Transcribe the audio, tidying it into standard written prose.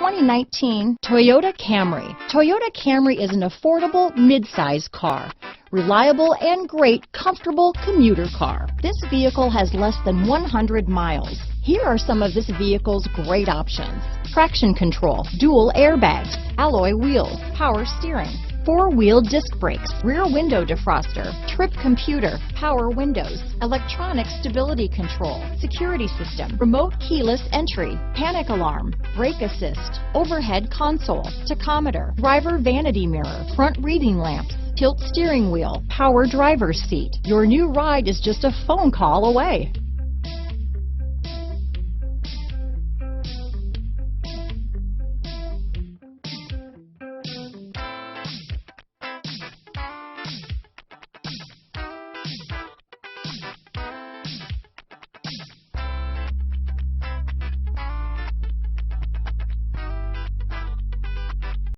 2019 Toyota Camry. Toyota Camry is an affordable mid-size car. Reliable and great comfortable commuter car. This vehicle has less than 100 miles. Here are some of this vehicle's great options: traction control, dual airbags, alloy wheels, power steering, four-wheel disc brakes, rear window defroster, trip computer, power windows, electronic stability control, security system, remote keyless entry, panic alarm, brake assist, overhead console, tachometer, driver vanity mirror, front reading lamps, tilt steering wheel, power driver's seat. Your new ride is just a phone call away.